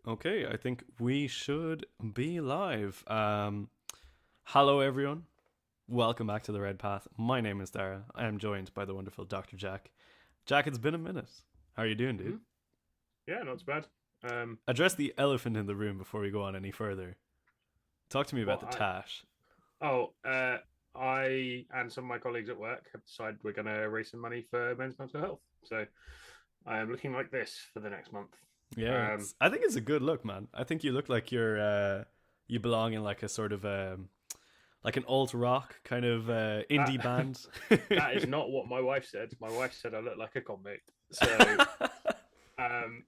Okay, I think we should be live. Hello, everyone. Welcome back to the Red Path. My name is Dara. I am joined by the wonderful Dr. Jack. Jack, it's been a minute. How are you doing, dude? hmm Yeah, not too bad. Address the elephant in the room before we go on any further. Talk to me about what the I Tash. oh I and some of my colleagues at work have decided we're going to raise some money for men's mental health. So I am looking like this for the next month. Yeah, Um, it's. I think it's a good look, man. I think you look like you belong in like a sort of like an alt rock kind of that indie band. that is not what my wife said. My wife said I look like a convict. So um,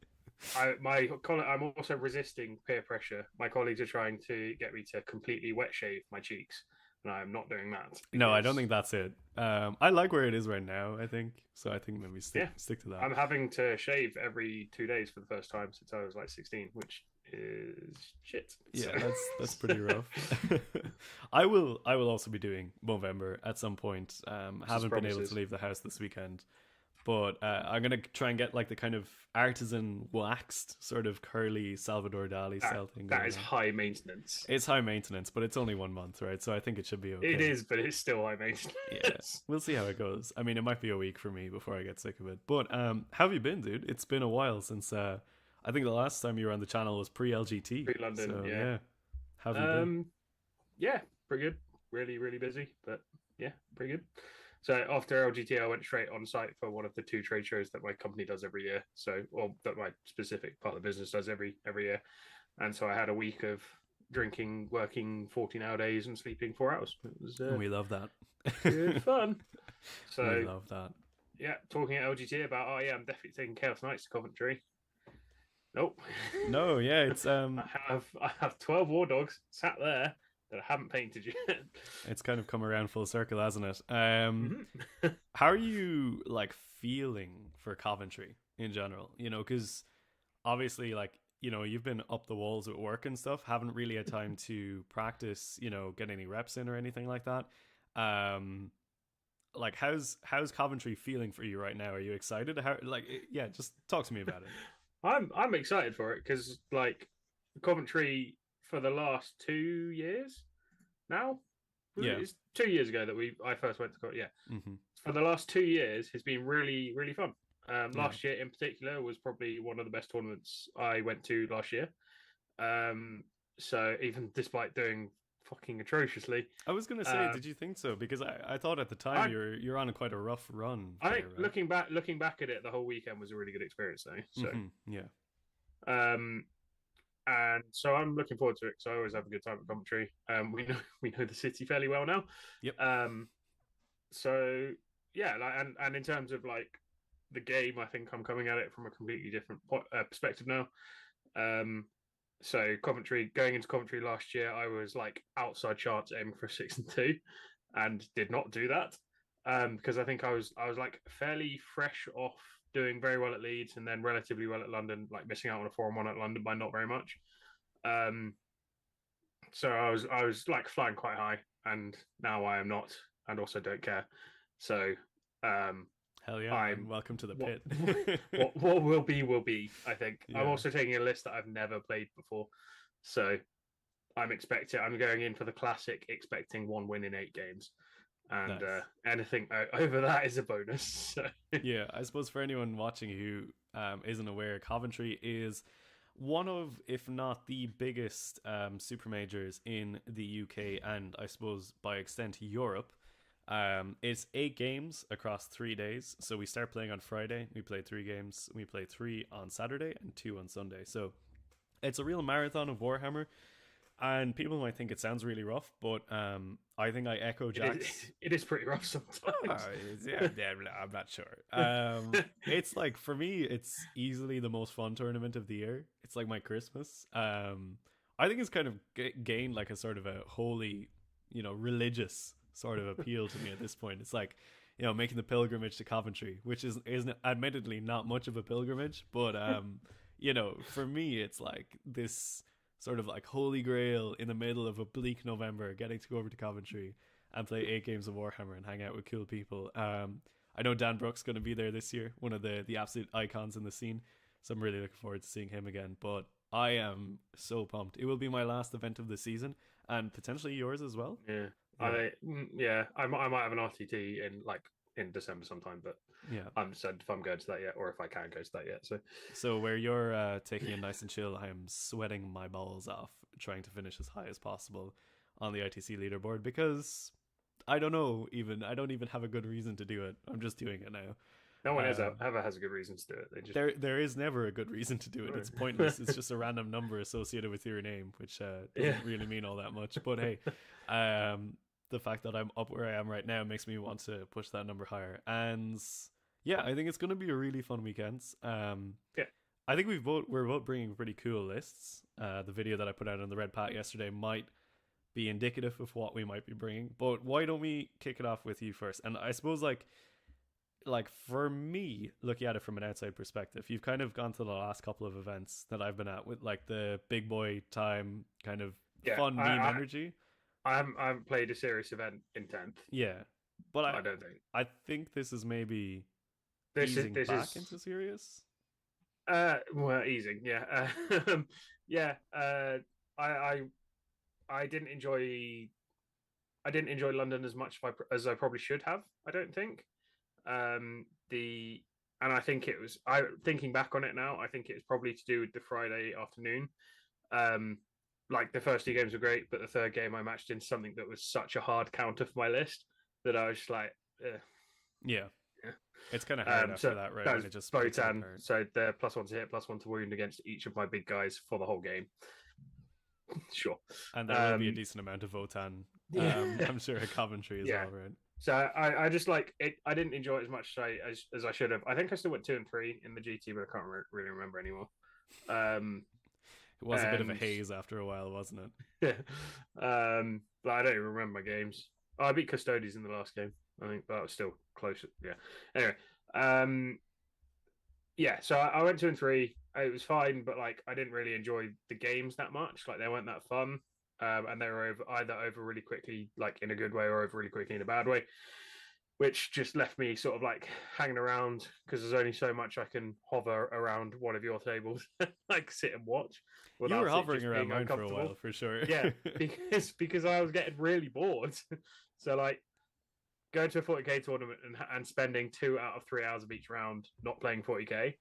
I'm also resisting peer pressure. My colleagues are trying to get me to completely wet shave my cheeks, and I am not doing that No, I don't because think that's it. I like where it is right now. I think so. I think maybe stick yeah, stick to that. I'm having to shave every 2 days for the first time since I was like 16, which is shit. So Yeah, that's pretty rough. I will also be doing Movember at some point. just Haven't been able to promises. leave the house this weekend, but I'm gonna try and get like the kind of artisan waxed sort of curly Salvador Dali That style thing that going is on. high maintenance. It's high maintenance, but it's only 1 month, right? So I think it should be It okay. is, but it's still high Yeah, maintenance. we'll see how it goes. I mean, it might be a week for me before I get sick of it. But how have you been, dude? It's been a while since I think the last time you were on the channel was pre LGT. Pre London, So yeah. yeah, how have you been? Um, yeah, pretty good. Really, really busy, but yeah, pretty good. So after LGT, I went straight on site for one of the two trade shows that my company does every year. So, or that my specific part of the business does every year. And so I had a week of drinking, working 14-hour days, and sleeping 4 hours. It was We love that. good fun. We So love that. yeah, talking at LGT about yeah, I'm definitely taking Chaos Knights to Coventry. Nope. No, yeah, it's I have 12 war dogs sat there that I haven't painted yet. it's kind of come around full circle, hasn't it? mm-hmm. How are you like feeling for Coventry in general? Because obviously, like, you've been up the walls at work and stuff, haven't really had time to practice, get any reps in or anything like that. Um, like, how's Coventry feeling for you right now? Are you excited? How, like, yeah, just talk to me about it. I'm excited for it because like Coventry for the last 2 years now. Yeah. It's 2 years ago that I first went to Coventry. Yeah, Mm-hmm. for the last 2 years has been really really fun. Yeah. Last year in particular was probably one of the best tournaments I went to last year. Um, so even despite doing fucking atrociously, I was gonna say, uh, did you think so? Because I thought at the time I you're on quite a rough run I think there, right? looking back at it, the whole weekend was a really good experience though. So Mm-hmm. Yeah. um, and so I'm looking forward to it because I always have a good time at Coventry. We know the city fairly well now. Yep. Um, so yeah, like and in terms of like the game, I think I'm coming at it from a completely different perspective now. Um, so Coventry going into Coventry last year, I was like outside chance aiming for 6-2, and did not do that because I think I was like fairly fresh off doing very well at Leeds and then relatively well at London, like missing out on a 4-1 at London by not very much. Um, so I was like flying quite high, and now I am not, and also don't care. So um, Hell yeah, man. I'm Welcome to the what pit. what will be. I think I'm Yeah. also taking a list that I've never played before, so I'm going in for the classic, expecting one win in 8 games, and Nice. anything over that is a bonus. So Yeah, I suppose for anyone watching who isn't aware, Coventry is one of, if not the biggest super majors in the UK and I suppose by extent Europe. It's 8 games across 3 days. So we start playing on Friday. We play 3 games. We play three on Saturday and two on Sunday. So it's a real marathon of Warhammer. And people might think it sounds really rough, but I think I echo it is Jack's. it is pretty rough sometimes. Yeah, I'm not sure. It's like for me, it's easily the most fun tournament of the year. It's like my Christmas. I think it's kind of gained like a sort of a holy, religious sort of appeal to me at this point. It's like, making the pilgrimage to Coventry, which isn't admittedly not much of a pilgrimage, but for me, it's like this sort of like holy grail in the middle of a bleak November, getting to go over to Coventry and play 8 games of Warhammer and hang out with cool people. I know Dan Brooks going to be there this year, one of the absolute icons in the scene. So I'm really looking forward to seeing him again. But I am so pumped. It will be my last event of the season and potentially yours as well. Yeah, Yeah. I might have an RTT in December sometime, but Yeah. I haven't said if I'm going to that yet or if I can go to that yet. So where you're taking it nice and chill, I am sweating my balls off trying to finish as high as possible on the ITC leaderboard because I don't know even I don't even have a good reason to do it. I'm just doing it now. no one Um, ever has a good reason to do it. They just there is never a good reason to do it. It's pointless. It's just a random number associated with your name, which doesn't really mean all that much. But hey, the fact that I'm up where I am right now makes me want to push that number higher. And yeah, I think it's going to be a really fun weekend. Yeah. I think we're both bringing pretty cool lists. The video that I put out on the Red Pat yesterday might be indicative of what we might be bringing. But why don't we kick it off with you first? And I suppose like for me, looking at it from an outside perspective, you've kind of gone to the last couple of events that I've been at with like the big boy time kind of fun meme energy. I haven't played a serious event in 10th. Yeah, but I don't think. I think this is maybe this easing is back into serious. Well, easing, yeah, yeah. I didn't enjoy London as much as I probably should have. I don't think. And I think it was. Thinking back on it now, I think it's probably to do with the Friday afternoon. Like the first two games were great, but the third game I matched in something that was such a hard counter for my list that I was just like, yeah. It's kind of hard after that, right? When it just Botan, so they're +1 to hit, +1 to wound against each of my big guys for the whole game. Sure. And there will be a decent amount of Votan, I'm sure, at Coventry as well, right? So I just like it. I didn't enjoy it as much as I should have. I think I still went 2 and 3 in the GT, but I can't really remember anymore. It was a bit of a haze after a while, wasn't it? Yeah. But I don't even remember my games. I beat Custodes in the last game, I think, but I was still close. Yeah. Anyway, yeah. So I went 2 and 3. It was fine, but like I didn't really enjoy the games that much. Like they weren't that fun, and they were either over really quickly, like in a good way, or over really quickly in a bad way, which just left me sort of like hanging around because there's only so much I can hover around one of your tables, like sit and watch. You were hovering around mine for a while, for sure. Yeah, because I was getting really bored. So like going to a 40k tournament and spending 2 out of 3 hours of each round not playing 40k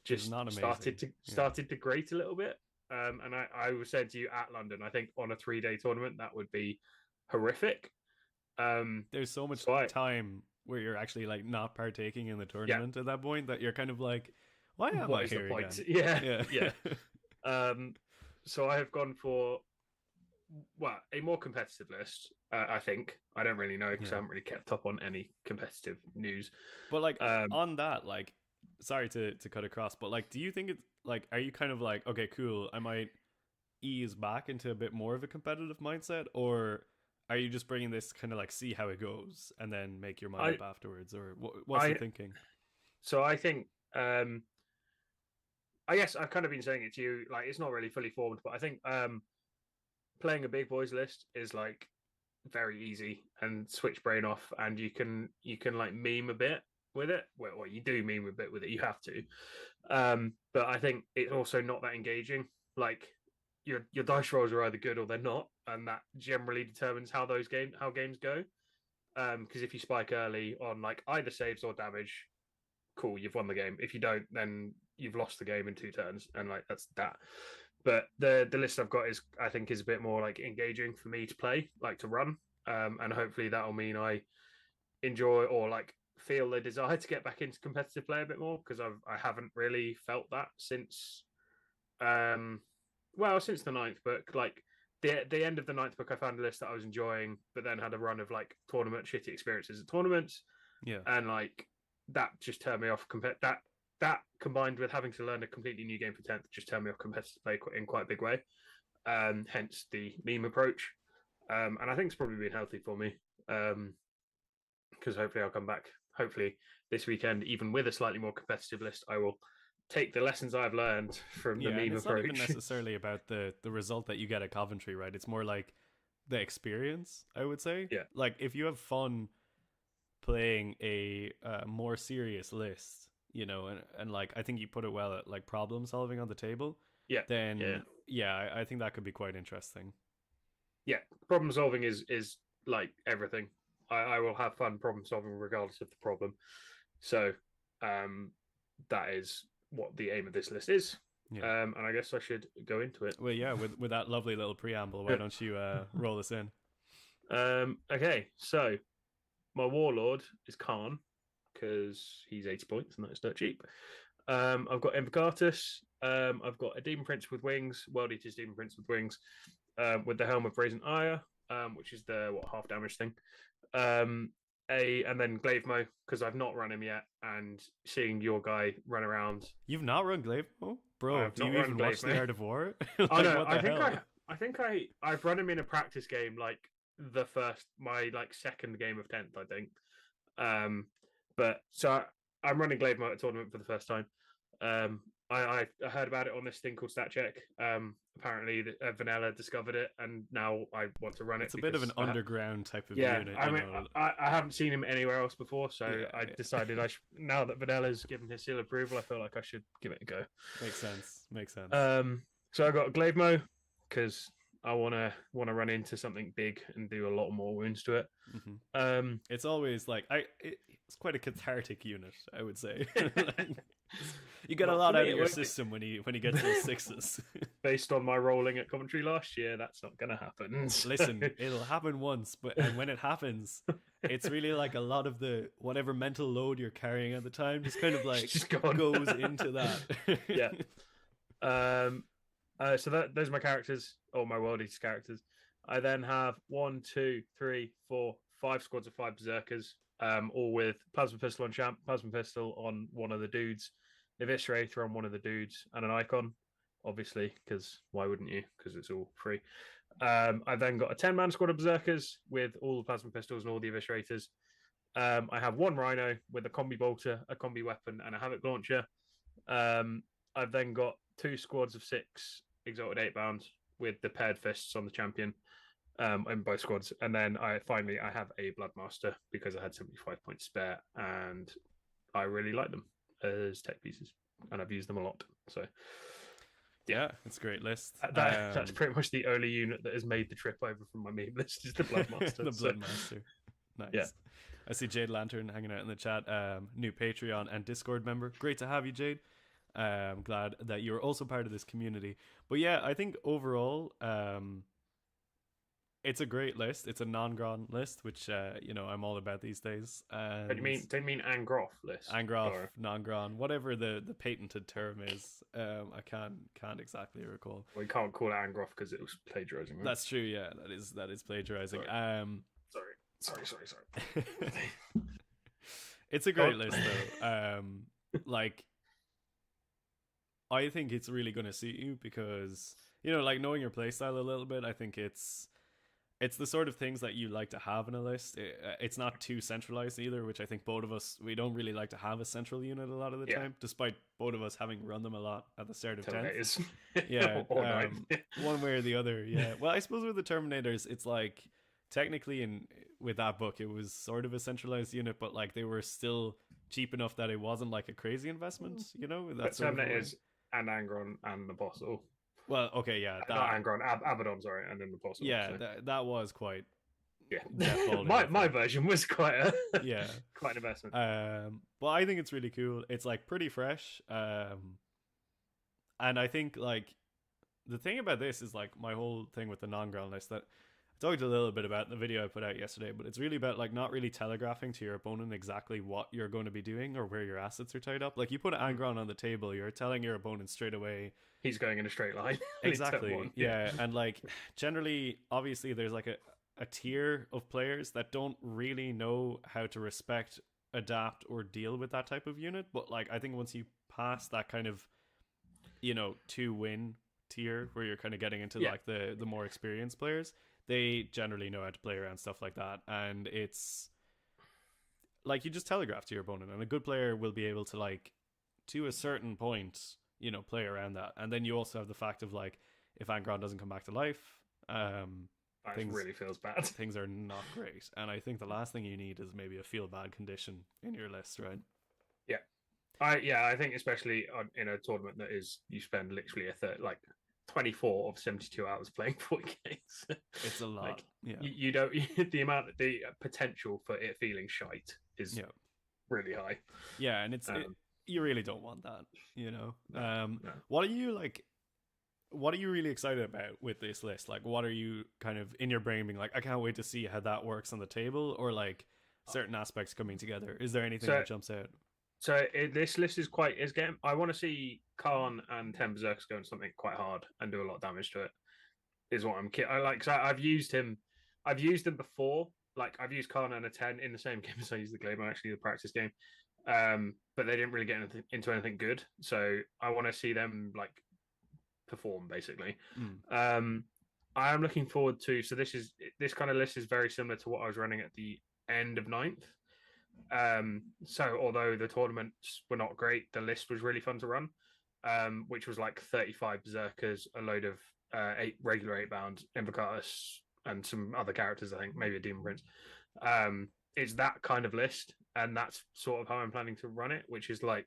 just started to grate a little bit. And I was saying to you at London, I think on a 3-day tournament that would be horrific. There's so much time where you're actually like not partaking in the tournament at that point that you're kind of like, why am I here again? Yeah. So I have gone for a more competitive list. I think I don't really know because I haven't really kept up on any competitive news. But like on that, like, sorry to cut across, but like, do you think it's like, are you kind of like, okay, cool, I might ease back into a bit more of a competitive mindset, or are you just bringing this kind of like see how it goes and then make your mind up afterwards, or what's your thinking? So I think I guess I've kind of been saying it to you, like it's not really fully formed, but I think playing a big boys list is like very easy and switch brain off, and you can like meme a bit with it. Well, you do meme a bit with it, you have to. But I think it's also not that engaging. Like your dice rolls are either good or they're not, and that generally determines how games go. Because if you spike early on like either saves or damage, cool, you've won the game. If you don't, then you've lost the game in 2 turns, and like that's that. But the list I've got is a bit more like engaging for me to play, like to run, and hopefully that'll mean I enjoy or like feel the desire to get back into competitive play a bit more, because I haven't really felt that since since the 9th book. Like the end of the 9th book, I found a list that I was enjoying, but then had a run of like tournament shitty experiences at tournaments, and like that just turned me off. That combined with having to learn a completely new game for 10th just turned me off competitive play in quite a big way. Hence the meme approach. And I think it's probably been healthy for me. Because hopefully I'll come back. Hopefully this weekend, even with a slightly more competitive list, I will take the lessons I've learned from the meme it's approach. Not even necessarily about the result that you get at Coventry, right? It's more like the experience, I would say. Yeah. Like if you have fun playing a more serious list, you know, and like I think you put it well at like problem solving on the table, Yeah, yeah, then yeah, I think that could be quite interesting. yeah. Problem solving is like everything. I will have fun problem solving regardless of the problem. So, um, that is what the aim of this list is. Yeah. And I guess I should go into it. Well, yeah, with that lovely little preamble, why don't you roll us in? Okay, so my warlord is Khorne because he's 80 points and that's dirt cheap. I've got Invocatus. I've got a Demon Prince with wings, World Eater's Demon Prince with wings, with the Helm of Brazen Ire, which is the half damage thing. Um, and then Glavemo because I've not run him yet, and seeing your guy run around. You've not run Glaive? I Bro, have do not you run even watch The Glavemo. Art of War? Oh Like, no, what the hell? I think I've run him in a practice game, like my like second game of 10th, I think. But so I'm running Glavemo at a tournament for the first time. I heard about it on this thing called Stat Check. Apparently, Vanilla discovered it, and now I want to run it. It's a bit of an underground type of unit. I you mean, know. I haven't seen him anywhere else before, so Yeah, I decided now that Vanilla's given his seal of approval, I feel like I should give it a go. Makes sense. Makes sense. So I got Glavemo because I wanna run into something big and do a lot more wounds to it. It's always like it's quite a cathartic unit, I would say. You get a lot out of your system when you get to the sixes. Based on my rolling at Coventry last year, that's not going to happen. Listen, it'll happen once, and when it happens, it's really like a lot of the whatever mental load you're carrying at the time just kind of like just goes into that. Yeah. So those are my characters, or my World Eaters characters. I then have 1, 2, 3, 4, 5 squads of 5 berserkers, all with plasma pistol on champ, plasma pistol on one of the dudes, Eviscerator on one of the dudes, and an icon, obviously, because why wouldn't you? Because it's all free. I then got a 10-man squad of berserkers with all the plasma pistols and all the Eviscerators. I have 1 rhino with a combi bolter, a combi weapon, and a havoc launcher. I've then got 2 squads of 6 exalted 8-bound with the paired fists on the champion, in both squads. And then I have a Bloodmaster because I had 75 points spare and I really like them as tech pieces and I've used them a lot. So yeah, it's a great list. That's pretty much the only unit that has made the trip over from my meme list is the Bloodmaster. The Bloodmaster. Nice. Yeah. I see Jade Lantern hanging out in the chat. New Patreon and Discord member. Great to have you, Jade. I'm glad that you're also part of this community. But yeah, I think overall, it's a great list. It's a non-Gron list, which I'm all about these days. And do you mean Angroff list? Angroff, non-Gron, whatever the patented term is. I can't exactly recall. We can't call it Angroff because it was plagiarizing. Right? That's true. Yeah, that is plagiarizing. Sorry. It's a great list though. Like, I think it's really going to suit you because, like knowing your playstyle a little bit, I think it's the sort of things that you like to have in a list. It's not too centralized either, which I think both of us, we don't really like to have a central unit a lot of the time, despite both of us having run them a lot at the start of 10th. Yeah, one way or the other, yeah. Well, I suppose with the Terminators, it's like, technically with that book, it was sort of a centralized unit, but like they were still cheap enough that it wasn't like a crazy investment, That's Terminators and Angron and Apostle. Well, okay, yeah. Not Angron, Abaddon, sorry, and then the Apostle. Yeah, so. that was quite... Yeah. my version was quite a... yeah. quite an investment. But I think it's really cool. It's, like, pretty fresh. And I think, like, the thing about this is, like, my whole thing with the non-ground list that I talked a little bit about in the video I put out yesterday, but it's really about, like, not really telegraphing to your opponent exactly what you're going to be doing or where your assets are tied up. Like, you put Angron on the table, you're telling your opponent straight away... He's going in a straight line. Exactly. Yeah. And like generally, obviously there's like a tier of players that don't really know how to respect, adapt, or deal with that type of unit. But like I think once you pass that kind of, 2-win tier where you're kind of getting into like the more experienced players, they generally know how to play around stuff like that. And it's like you just telegraph to your opponent, and a good player will be able to, like, to a certain point, play around that. And then you also have the fact of, like, if Angron doesn't come back to life, things really feels bad. Things are not great. And I think the last thing you need is maybe a feel bad condition in your list, right? Yeah. I think especially in a tournament that is you spend literally a third, like 24 of 72 hours playing 40 games. It's a lot. Like Yeah. you don't the potential for it feeling shite is Yeah. really high. Yeah, and Um, you really don't want that, you know. no, no. What are you like? What are you really excited about with this list? Like, what are you kind of in your brain being like, I can't wait to see how that works on the table, or like certain aspects coming together? Is there anything So that jumps out? this list is quite is getting. I want to see Khorne and 10 Berserkers go on something quite hard and do a lot of damage to it. Is what I like. So I've used him. I've used him before. Like I've used Khorne and a 10 in the same game as I used the Glamour, actually the practice game. But they didn't really get into anything good. So I want to see them like perform basically. Mm. I am looking forward to. So this kind of list is very similar to what I was running at the end of ninth. So although the tournaments were not great, the list was really fun to run. Which was like 35 Berserkers, a load of eight regular Eightbound, Invocatus, and some other characters. I think maybe a Demon Prince. It's that kind of list, and that's sort of how I'm planning to run it, which is like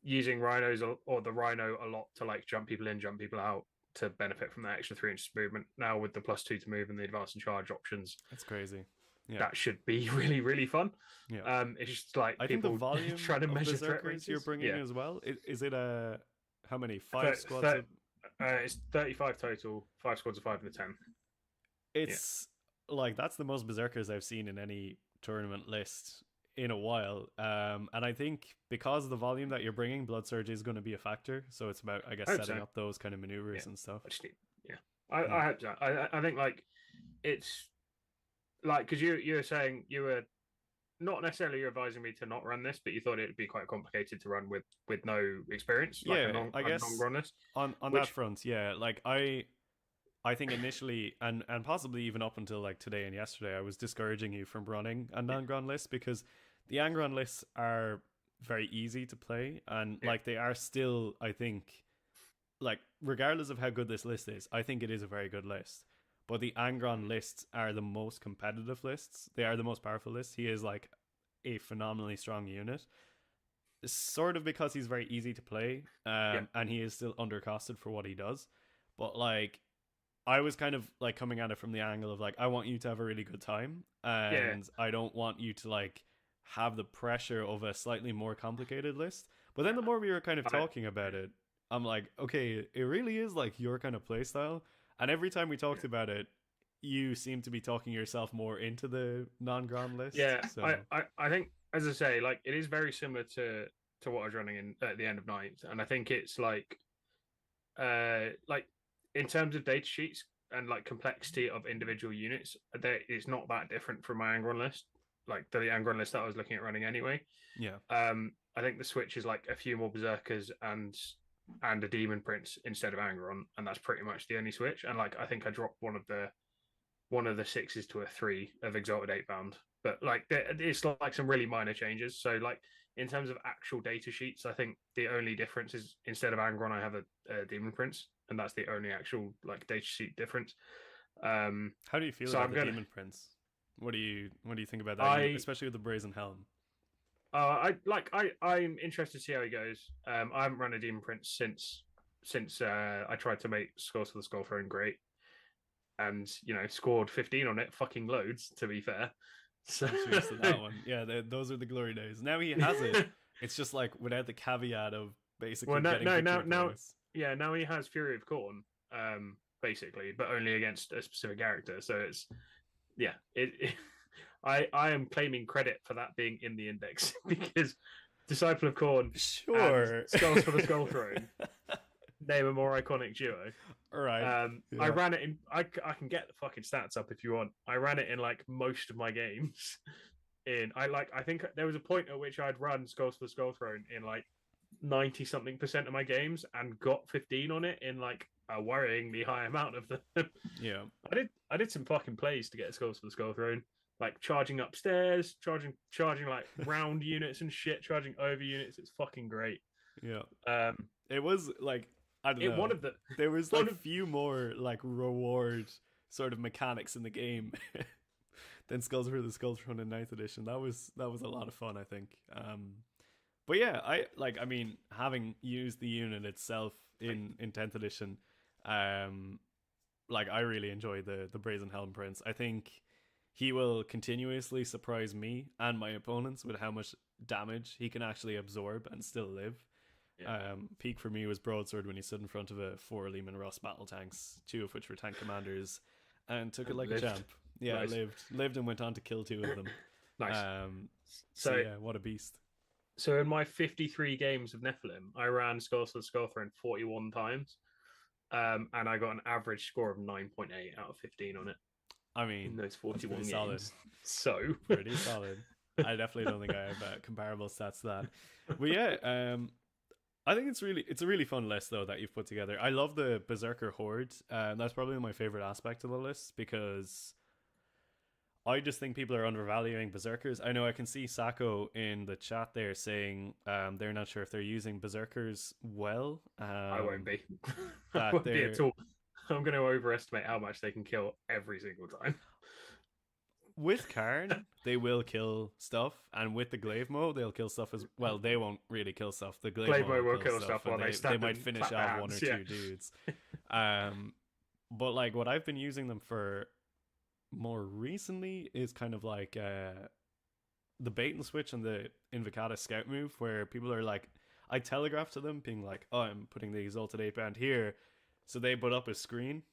using rhinos or the rhino a lot to like jump people in, jump people out to benefit from that extra 3 inches of movement. Now with the +2 to move and the advance and charge options, That's crazy. Yeah, that should be really really fun. yeah. It's just like I think the people volume trying to of measure threat berserkers you're ranges. bringing Yeah, as well. Is it a how many five squads of? it's 35 total, 5 squads of 5 and a 10. Yeah. It's like that's the most berserkers I've seen in any tournament list in a while. And I think because of the volume that you're bringing, blood surge is going to be a factor. So it's about, I guess, I hope setting so. up those kind of maneuvers Yeah. and stuff. I just need, yeah. Yeah. I hope so. I think like it's like because you were saying you were not necessarily advising me to not run this, but you thought it'd be quite complicated to run with no experience, like Yeah, I a non guess run list. on that Which front, yeah. Like I think initially and possibly even up until like today and yesterday, I was discouraging you from running a non-gron list because the angron lists are very easy to play and yeah, like they are still, I think, like regardless of how good this list is, I think it is a very good list. But the Angron lists are the most competitive lists. They are the most powerful lists. He is like a phenomenally strong unit, sort of because he's very easy to play, yeah, and he is still undercosted for what he does. But like, I was kind of like coming at it from the angle of like, I want you to have a really good time, yeah. and I don't want you to like have the pressure of a slightly more complicated list. But then the more we were kind of I, talking about it, I'm like, okay, it really is like your kind of playstyle. And every time we talked about it, you seem to be talking yourself more into the non-grom list. yeah. So I think as I say, like it is very similar to what I was running in at the end of ninth, and I think it's like in terms of data sheets and like complexity of individual units, there it's not that different from my Angron list, like the Angron list that I was looking at running anyway. yeah, I think the switch is like a few more berserkers and a demon prince instead of Angron, and that's pretty much the only switch. And like I think I dropped one of the 6s to a 3 of exalted 8-bound, but like it's like some really minor changes. So like in terms of actual data sheets, I think the only difference is instead of Angron, I have a demon prince, and that's the only actual like data sheet difference. how do you feel So about I'm the gonna demon prince? What do you think about that unit, I especially with the brazen helm? I'm interested to see how he goes. I haven't run a demon prince since I tried to make scores for the skull throne great, and scored 15 on it, fucking loads. To be fair, so Cheers to that one. Yeah, those are the glory days. Now he has it. It's just like without the caveat of basically well, no, getting no, victory now, points. yeah, now he has Fury of Khorne, basically, but only against a specific character. So it's yeah, I am claiming credit for that being in the index because Disciple of Khorne and Sure. Skulls for the Skull Throne, name a more iconic duo. All right. I Yeah. ran it in. I can get the fucking stats up if you want. I ran it in like most of my games. I think there was a point at which I'd run Skulls for the Skull Throne in like 90 something percent of my games and got 15 on it in like a worryingly high amount of them. Yeah. I did some fucking plays to get Skulls for the Skull Throne, like charging upstairs, charging like round units and shit, charging over units. It's fucking great. Yeah. Um, It was like I don't it know. one of the There was one like of few more like reward sort of mechanics in the game than Skulls for the Skull Throne in Ninth Edition. That was a lot of fun, I think. But yeah, I mean, having used the unit itself in 10th edition, um, like I really enjoy the Brazen Helm Prince. I think he will continuously surprise me and my opponents with how much damage he can actually absorb and still live. Yeah. Peak for me was Broadsword when he stood in front of a 4 Lehman Russ battle tanks, 2 of which were tank commanders, and took it like lived. a champ. Yeah, Nice. lived and went on to kill 2 of them. Nice. So yeah, what a beast. So in my 53 games of Nephilim, I ran Skulls of the Skullthrone 41 times, and I got an average score of 9.8 out of 15 on it. I mean, in those 41 games. Solid. So pretty solid. I definitely don't think I have comparable stats to that. But yeah, I think it's a really fun list though that you've put together. I love the Berserker Horde. That's probably my favorite aspect of the list because I just think people are undervaluing Berserkers. I know I can see Sako in the chat there saying they're not sure if they're using Berserkers well. I won't be. I won't be at all. I'm going to overestimate how much they can kill every single time. With Khorne, they will kill stuff, and with the Glaive Mo, they'll kill stuff as well. They won't really kill stuff. The Glaive Mo will kill stuff while they might finish off one or two dudes. But like what I've been using them for more recently is kind of like the bait and switch and the Invocata scout move, where people are like, I telegraph to them being like, oh, I'm putting the Exalted Eightbound here, so they put up a screen,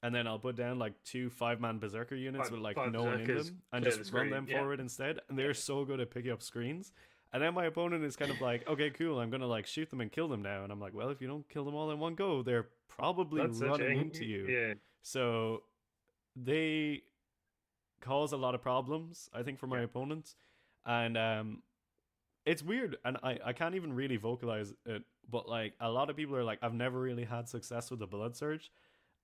and then I'll put down like 2 5-man Berserker units with like no one in them and just run them forward instead, and they're so good at picking up screens. And then my opponent is kind of like, okay, cool, I'm gonna like shoot them and kill them now, and I'm like, well, if you don't kill them all in one go, they're probably running into you. Yeah. So they cause a lot of problems, I think, for my opponents. And it's weird, and I can't even really vocalize it, but like a lot of people are like, I've never really had success with the Blood Surge.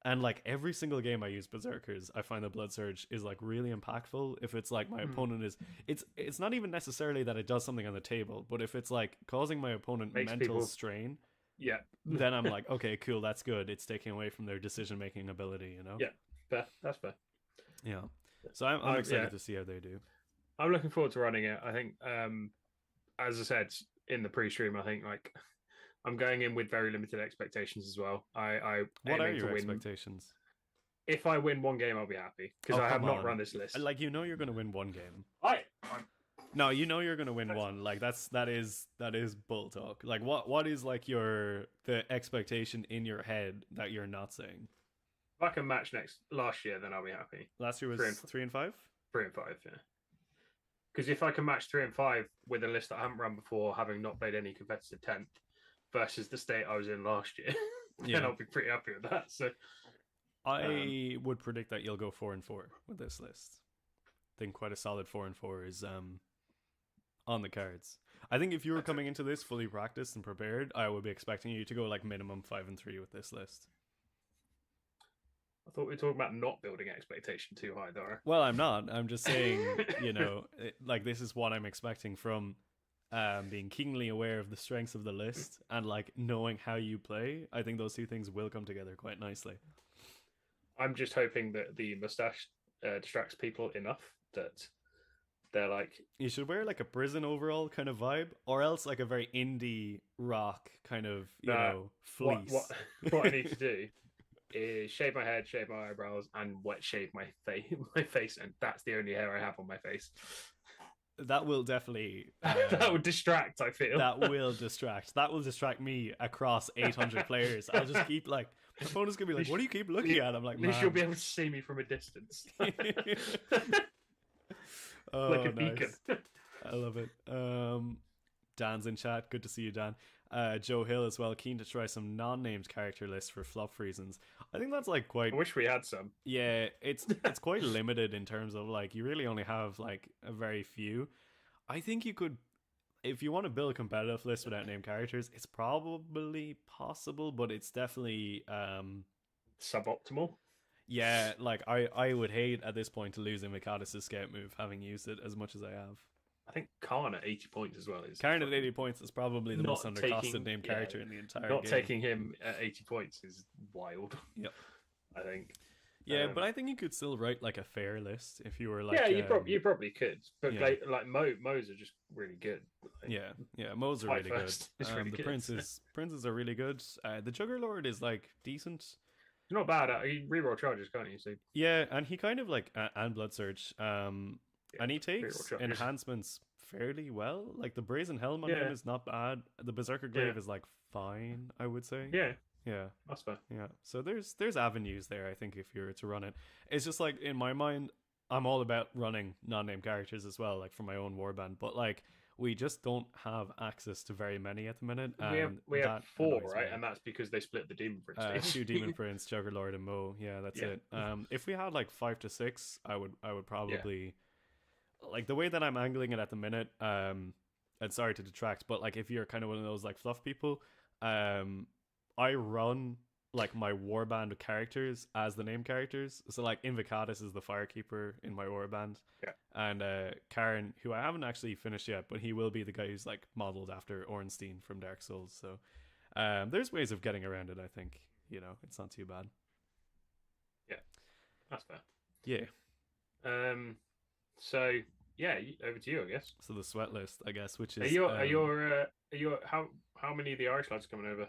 And like every single game I use Berserkers, I find the Blood Surge is like really impactful. If it's like my opponent is, it's not even necessarily that it does something on the table, but if it's like causing my opponent mental strain, then I'm like, okay, cool, that's good. It's taking away from their decision making ability, you know? Yeah, fair. That's fair. Yeah. So I'm excited to see how they do. I'm looking forward to running it. I think, as I said in the pre-stream, I think like I'm going in with very limited expectations as well. What are your expectations? If I win one game, I'll be happy because I have not run this list. Like, you know, you're going to win one game. No, you know you're going to win one. Like that is bull talk. Like what is like the expectation in your head that you're not saying? If I can match last year, then I'll be happy. Last year was 3 and 5. 3 and 5, yeah. Because if I can match 3 and 5 with a list that I haven't run before, having not played any competitive 10th, versus the state I was in last year, then I'll be pretty happy with that. So I would predict that you'll go 4 and 4 with this list. I think quite a solid 4 and 4 is on the cards. I think if you were coming into this fully practiced and prepared, I would be expecting you to go like minimum 5 and 3 with this list. I thought we were talking about not building expectation too high, Dara. Well, I'm not. I'm just saying, you know, like this is what I'm expecting from being keenly aware of the strengths of the list and like knowing how you play. I think those two things will come together quite nicely. I'm just hoping that the mustache distracts people enough that they're like, you should wear like a prison overall kind of vibe, or else like a very indie rock kind of, you know, fleece. What I need to do is shave my head, shave my eyebrows, and wet shave my face, and that's the only hair I have on my face. That will definitely that would distract. I feel that will distract. That will distract me across 800 players. I'll just keep like, my opponent's gonna be like, "What do you keep looking at?" I'm like, "At least you'll be able to see me from a distance." Like a beacon. I love it. Dan's in chat. Good to see you, Dan. Joe Hill as well, keen to try some non-named character lists for flop reasons. I think that's like quite. I wish we had some. Yeah, it's quite limited in terms of like you really only have like a very few. I think you could, if you want to build a competitive list without named characters, it's probably possible, but it's definitely suboptimal. Yeah, like I would hate at this point to lose Invictus' scout move, having used it as much as I have. I think Khorne at 80 points as well is. Khorne at 80 points is probably the most undercosted named character in the entire game. Not taking him at 80 points is wild. Yep. I think. Yeah, but I think you could still write like a fair list if you were Yeah, like, you probably could, but yeah, like Mo's are just really good. Like, yeah. Mo's are Fight really good. First is really The good. princes are really good. The Juggerlord is like decent. It's not bad. You reroll charges, can't you? So Yeah, and he kind of like and Blood Surge. yeah, And he reroll takes charges. enhancements fairly well. Like the Brazen Helm on him Yeah, is not bad. The Berserker yeah, Glaive is like fine, I would say. yeah. Yeah. That's fair. Yeah. So there's avenues there, I think, if you're to run it. It's just like in my mind, I'm all about running non-name characters as well, like for my own warband. But like we just don't have access to very many at the minute, and We have that four, annoys right? me. And that's because they split the Demon Prince Two team. Demon Prince, Juggerlord, and Mo. Yeah, that's Yeah, it. If we had like 5 to 6, I would yeah, probably like the way that I'm angling it at the minute. And sorry to detract, but like if you're kind of one of those like fluff people, I run like my warband characters as the name characters. So like Invocatus is the firekeeper in my warband, yeah. and Khorne, who I haven't actually finished yet, but he will be the guy who's like modeled after Ornstein from Dark Souls. So there's ways of getting around it. I think it's not too bad. Yeah, that's fair. Yeah. So yeah, over to you, I guess. So the sweat list, I guess, which Are is you how many of the Irish lads coming over?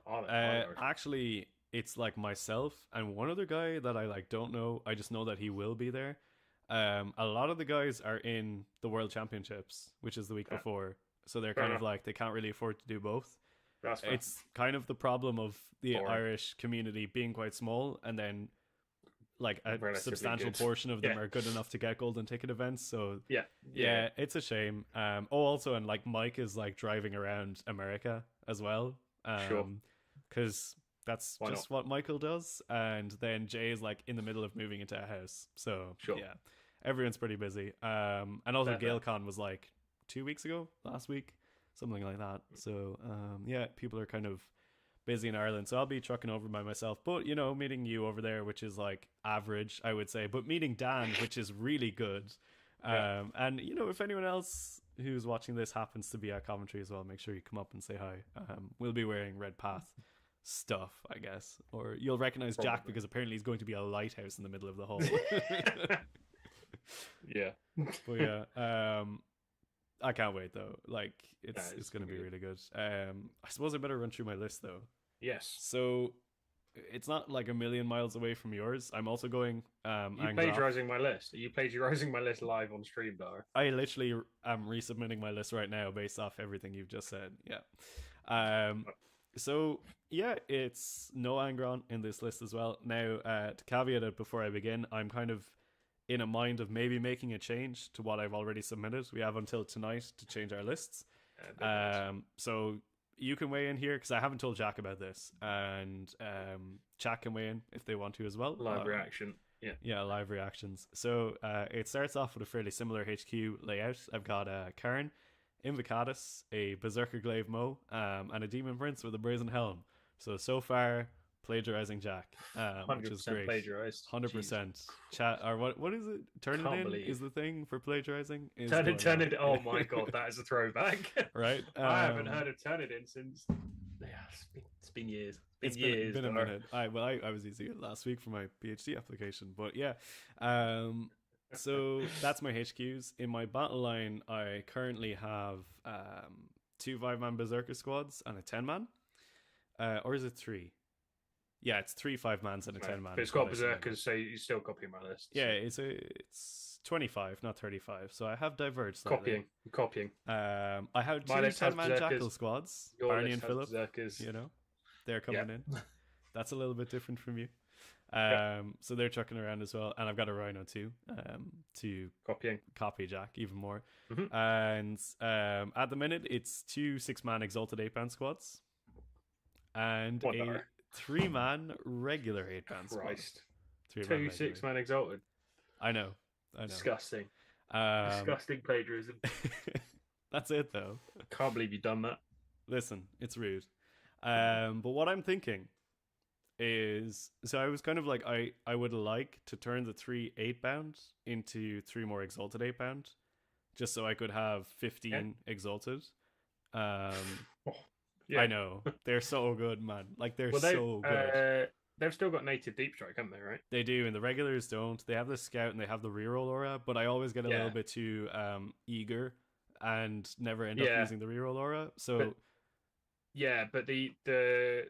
Are they Irish? actually it's like myself and one other guy that I like don't know. I just know that he will be there. A lot of the guys are in the World Championships, which is the week Yeah. before, so they're Fair kind of enough. like they can't really afford to do both. That's fair. It's kind of the problem of the Boring. Irish community being quite small, and then like a Relatively substantial good. portion of them Yeah. are good enough to get golden ticket events. So Yeah, yeah, it's a shame. Also, and like Mike is like driving around America as well. Sure. Because that's Why just what Michael does. And then Jay is like in the middle of moving into a house. So Sure. yeah, everyone's pretty busy. And also Fair. GailCon was like 2 weeks ago, last week, something like that. So yeah, people are kind of busy in Ireland, so I'll be trucking over by myself. But meeting you over there, which is like average, I would say, but meeting Dan, which is really good. Yeah. And if anyone else who's watching this happens to be at Coventry as well, make sure you come up and say hi. We'll be wearing Red Path stuff, I guess, or you'll recognize Jack because apparently he's going to be a lighthouse in the middle of the hall. Yeah. But yeah, I can't wait though. Like it's going to be good. really good. I suppose I better run through my list though. Yes. So it's not like a million miles away from yours. I'm also going. You plagiarizing my list? Are you plagiarizing my list live on stream, Dara? I literally am resubmitting my list right now based off everything you've just said. Yeah. So yeah, it's no Angron in this list as well. Now, to caveat it before I begin, I'm kind of in a mind of maybe making a change to what I've already submitted. We have until tonight to change our lists. So you can weigh in here because I haven't told Jack about this, and Jack can weigh in if they want to as well. Live reaction. Yeah, live reactions. So it starts off with a fairly similar HQ layout. I've got Khorne, Invocatus, a Berserker Glaive Mo, and a Demon Prince with a Brazen Helm. So far, plagiarizing Jack, which is great. Plagiarized. 100%. Chat or what is it? Turn it in is the thing for plagiarizing. Turn it. Oh my god, that is a throwback. Right. I haven't heard of turn it in since. Yeah, it's been years. It's been a minute. I was using it last week for my PhD application, but yeah. So that's my HQs. In my battle line, I currently have 2 5-man Berserker squads and a 10-man. Or is it 3? Yeah, it's 3 5-mans and a 10-man. But it's got Berserkers, so you still copying my list. Yeah, it's 25, not 35. So I have diverged slightly. Copying. I have 2 10-man Jackal squads. Barney and Philip. Berserkers. They're coming in. That's a little bit different from you. So they're chucking around as well, and I've got a Rhino too, to copy Jack even more. Mm-hmm. And at the minute, it's 2 6-man Exalted 8-man squads, and a 3-man regular 8-man squad. Christ, 2 6-man Exalted. I know. Disgusting. Disgusting plagiarism. That's it though. Can't believe you've done that. Listen, it's rude. But what I'm thinking is, so I was kind of like, I would like to turn the 3 8-bound into 3 more Exalted 8-bound, just so I could have 15 Exalted. I know they're so good, man. Like they're so good. they've still got native deep strike, haven't they? Right? They do, and the regulars don't. They have the scout and they have the reroll aura, but I always get a little bit too eager and never end up using the reroll aura. So but the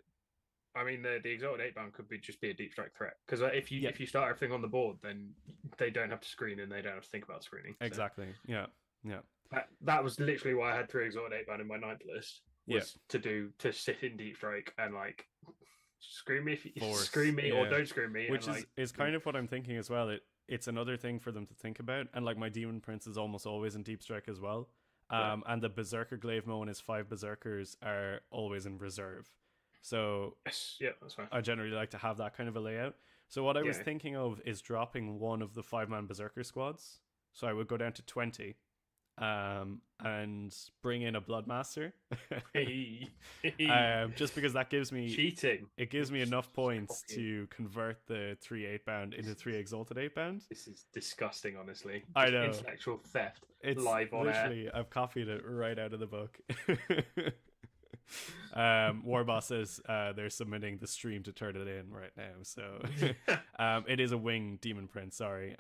I mean the exalted 8-bound could be just be a deep strike threat, because if you start everything on the board, then they don't have to screen and they don't have to think about screening. Exactly. So. Yeah. That was literally why I had 3 exalted 8-bound in my 9th list. Was to sit in deep strike and like scream me if you scream me or don't scream me, which is kind of what I'm thinking as well. It's another thing for them to think about, and like my Demon Prince is almost always in deep strike as well. And the Berserker Glaive Mo and his 5 Berserkers are always in reserve. So that's fine. I generally like to have that kind of a layout. So what I was thinking of is dropping one of the 5-man Berserker squads. So I would go down to 20. And bring in a Bloodmaster. Just because that gives me cheating. It gives me enough points to convert the 3 8-bound into 3 exalted 8-bound. This is disgusting, honestly. I know. Intellectual theft. It's live on literally air. I've copied it right out of the book. Warboss says they're submitting the stream to turn it in right now. So it is a wing Demon Prince, sorry.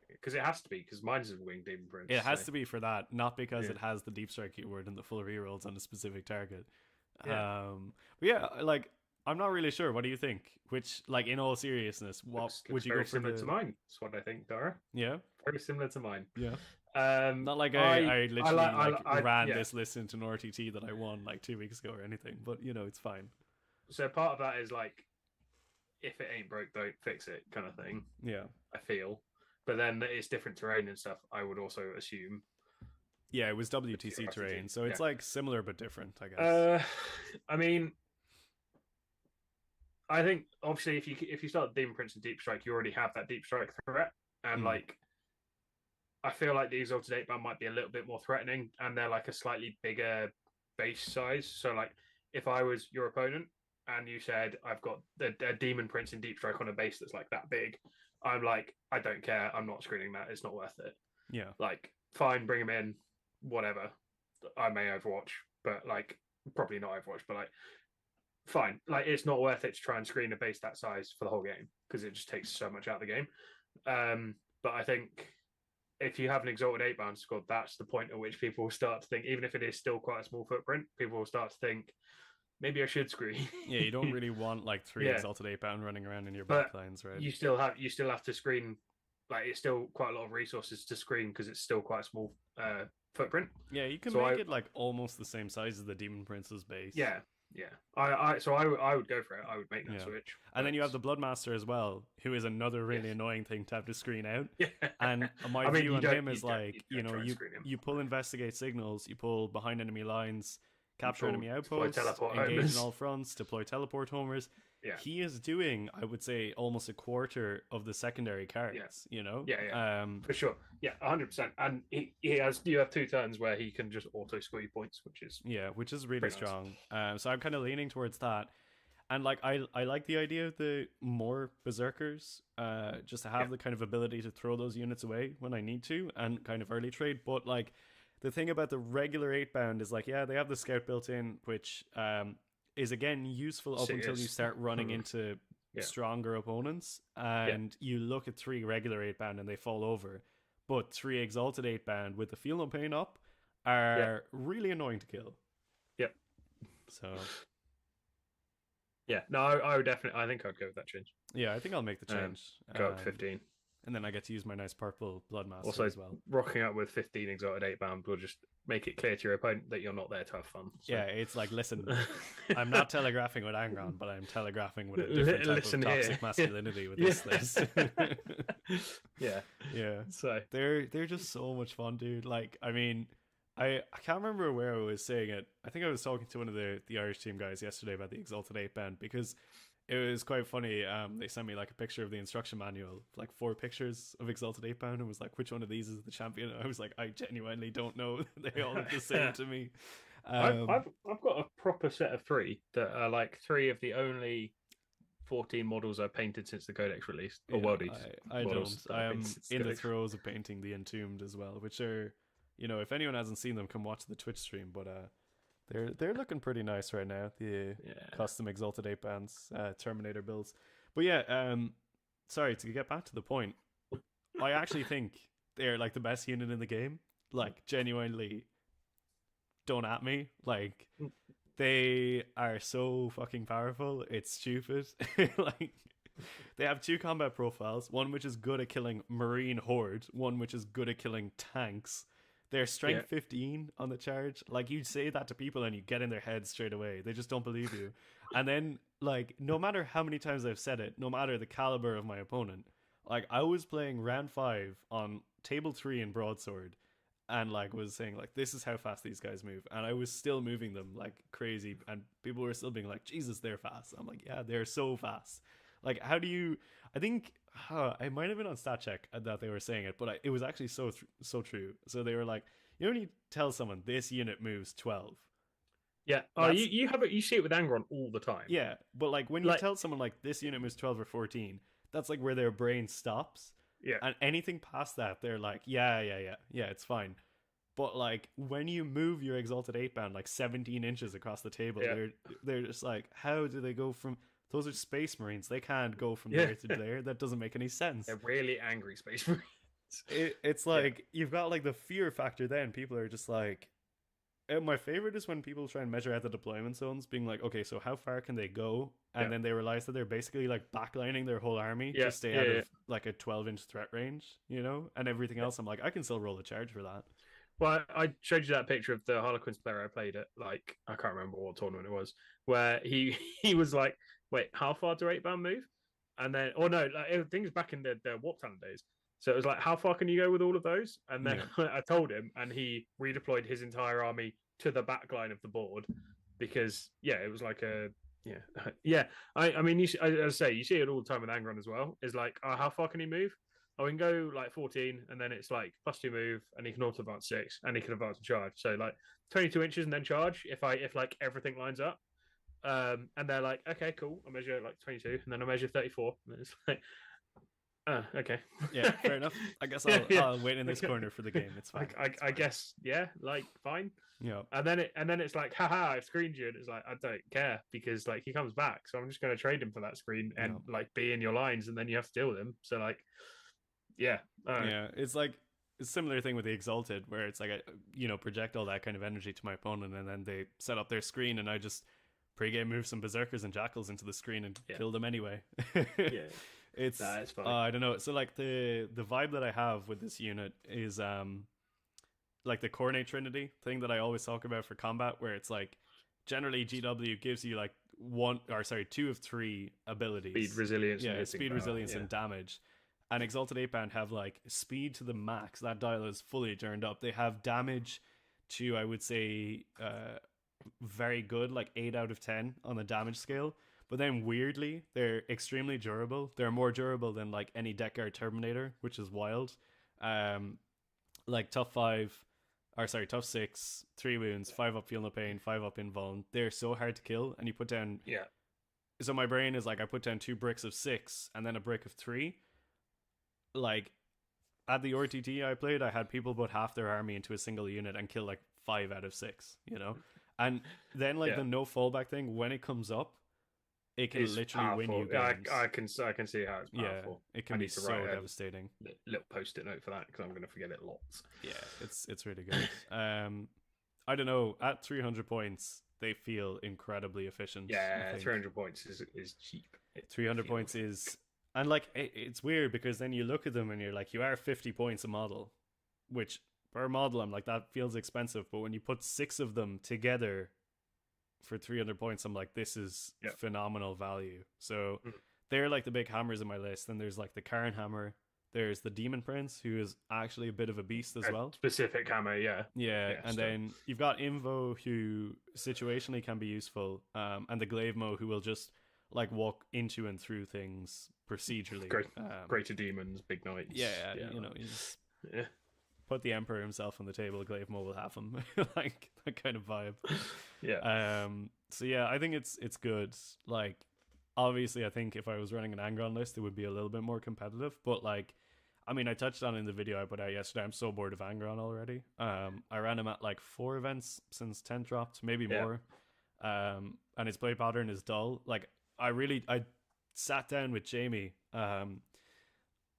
Because it has to be, because mine's a winged Demon Prince. It has to be for that, not because it has the deep strike keyword and the full rerolls on a specific target. But like, I'm not really sure. What do you think? Which, like, in all seriousness, what would you go for? Very similar to mine. That's what I think, Dara. Yeah, very similar to mine. Yeah. Not like I literally ran this list into an RTT that I won like 2 weeks ago or anything, but it's fine. So part of that is like, if it ain't broke, don't fix it, kind of thing. Yeah, I feel. But then it's different terrain and stuff, I would also assume. Yeah, it was WTC terrain, so it's like similar but different, I guess. I mean, I think obviously if you start Demon Prince and Deep Strike, you already have that Deep Strike threat, and like, I feel like the Exalted 8-bound might be a little bit more threatening, and they're like a slightly bigger base size. So like, if I was your opponent and you said I've got a Demon Prince in Deep Strike on a base that's like that big, I'm like, I don't care. I'm not screening that. It's not worth it. Yeah. Like, fine, bring him in, whatever. I may Overwatch, but like, probably not Overwatch, but like, fine. Like, it's not worth it to try and screen a base that size for the whole game, because it just takes so much out of the game. But I think if you have an Exalted 8-bound squad, that's the point at which people will start to think, even if it is still quite a small footprint, people will start to think, maybe I should screen. Yeah, you don't really want like 3 Exalted 8-bound running around in your backlines, right? You still have to screen. Like, it's still quite a lot of resources to screen because it's still quite a small footprint. Yeah, you can make it like almost the same size as the Demon Prince's base. Yeah. I would go for it. I would make that switch. And then you have the Bloodmaster as well, who is another really annoying thing to have to screen out. Yeah. And my view on him is like, you pull investigate signals, you pull behind enemy lines, capture enemy outposts, engage in all fronts, deploy teleport homers. Yeah. He is doing, I would say, almost a quarter of the secondary cards. Yeah. For sure. Yeah, 100%. And you have 2 turns where he can just auto score you points, which is really strong. Nice. So I'm kind of leaning towards that. And like I like the idea of the more berserkers, just to have the kind of ability to throw those units away when I need to, and kind of early trade. But like, the thing about the regular 8-bound is like, they have the scout built in, which is again useful up until you start running into stronger opponents, and you look at 3 regular 8-bound and they fall over, but 3 exalted 8-bound with the feel no pain up are really annoying to kill. Yep. So I would definitely, I think I'd go with that change. I think I'll make the change. Go up 15. And then I get to use my nice purple Bloodmaster also, as well. Rocking up with 15 exalted 8-bound will just make it clear to your opponent that you're not there to have fun. So. Yeah, it's like, listen, I'm not telegraphing with Angron, but I'm telegraphing with a different type of toxic masculinity with this list. Yeah. So they're just so much fun, dude. Like, I mean, I can't remember where I was saying it. I think I was talking to one of the Irish team guys yesterday about the exalted 8-bound, because it was quite funny. They sent me like a picture of the instruction manual, like 4 pictures of Exalted 8-bound, and was like, which one of these is the champion? And I was like, I genuinely don't know. They all look the same to me. I've got a proper set of 3 that are like 3 of the only 14 models I've painted since the Codex released, or worldies. I don't. I am in the throes of painting the Entombed as well, which are, if anyone hasn't seen them, come watch the Twitch stream. But They're looking pretty nice right now. The Yeah. custom Exalted 8 bands, Terminator builds. But yeah, sorry to get back to the point. I actually think they're like the best unit in the game. Like genuinely, don't at me. Like they are so fucking powerful. It's stupid. Like they have two combat profiles, one which is good at killing Marine Horde, one which is good at killing tanks. They're strength 15 on the charge. Like, you say that to people and you get in their heads straight away. They just don't believe you. And then, like, no matter how many times I've said it, no matter the caliber of my opponent, like, I was playing round 5 on table 3 in Broadsword and, like, was saying, like, this is how fast these guys move. And I was still moving them like crazy. And people were still being like, Jesus, they're fast. I'm like, yeah, they're so fast. Like, how do you? I think I might have been on stat check that they were saying it, but it was actually so true. So they were like, you only tell someone this unit moves 12. Yeah. Oh, you have it. You see it with Angron all the time. Yeah, but like when you tell someone like this unit moves 12 or 14, that's like where their brain stops. Yeah. And anything past that, they're like, yeah, it's fine. But like when you move your Exalted 8-bound like 17 inches across the table, they're just like, how do they go from? Those are Space Marines. They can't go from there to there. That doesn't make any sense. They're really angry Space Marines. It's like you've got like the fear factor. Then people are just like, my favorite is when people try and measure out the deployment zones, being like, okay, so how far can they go? And then they realize that they're basically like backlining their whole army to stay out of like a 12-inch threat range, you know, and everything else. I'm like, I can still roll a charge for that. Well, I showed you that picture of the Harlequins player I played at, like, I can't remember what tournament it was, where he was like, wait, how far do 8-bound move? And then, or no, like, things back in the Warp Talent days. So it was like, how far can you go with all of those? And then I told him, and he redeployed his entire army to the back line of the board because, it was like a, I mean, as I say, you see it all the time with Angron as well. Is like, how far can he move? Oh, we can go like 14, and then it's like +2 move, and he can auto advance 6, and he can advance and charge. So like 22 inches and then charge if like everything lines up. And they're like, okay, cool. I measure like 22, and then I measure 34. And it's like, okay. Yeah, fair enough. I guess I'll wait in this corner for the game. It's fine. I guess, like fine. Yeah. And then it's like, haha, I've screened you, and it's like, I don't care because like he comes back, so I'm just going to trade him for that screen and like be in your lines, and then you have to deal with him. So like, it's like a similar thing with the Exalted, where it's like project all that kind of energy to my opponent, and then they set up their screen, and I just pre-game move some Berserkers and Jackals into the screen and kill them anyway. It's fun. I don't know. So like the vibe that I have with this unit is like the Khorne Trinity thing that I always talk about for combat, where it's like generally GW gives you like 2 of 3 abilities. Speed, resilience, resilience, and damage. And Exalted 8-bound have like speed to the max. That dial is fully turned up. They have damage to, I would say, very good, like 8 out of 10 on the damage scale. But then weirdly, they're extremely durable. They're more durable than like any Deck Guard Terminator, which is wild. Like tough 6, 3 wounds, 5 up feel no pain, 5 up invuln. They're so hard to kill, and you put down. Yeah. So my brain is like, I put down 2 bricks of 6 and then a brick of 3. Like at the RTT I played, I had people put half their army into a single unit and kill like 5 out of 6, you know? And then like the no fallback thing, when it comes up, it can literally win you games. I can see how it's powerful. Yeah, it can be so devastating. Little post-it note for that because I'm going to forget it lots. Yeah, it's really good. I don't know, at 300 points, they feel incredibly efficient. Yeah, 300 points is cheap. 300 points is... And like, it's weird because then you look at them and you're like, you are 50 points a model, which per model, I'm like, that feels expensive. But when you put 6 of them together for 300 points, I'm like, this is phenomenal value. So they're like the big hammers in my list. Then there's like the Khorne hammer. There's the Demon Prince, who is actually a bit of a beast as well. Specific hammer, yeah. And then you've got Invo, who situationally can be useful, and the Glavemo, who will just like walk into and through things procedurally. Greater demons, big knights. You just put the Emperor himself on the table, Glavemo will have him. Like that kind of vibe. So yeah, I think it's good. Like obviously I think if I was running an Angron list, it would be a little bit more competitive, but like I mean, I touched on it in the video I put out yesterday. I'm so bored of Angron already. I ran him at like 4 events since 10 dropped, maybe Yeah. more. And his play pattern is dull. Like I sat down with Jamie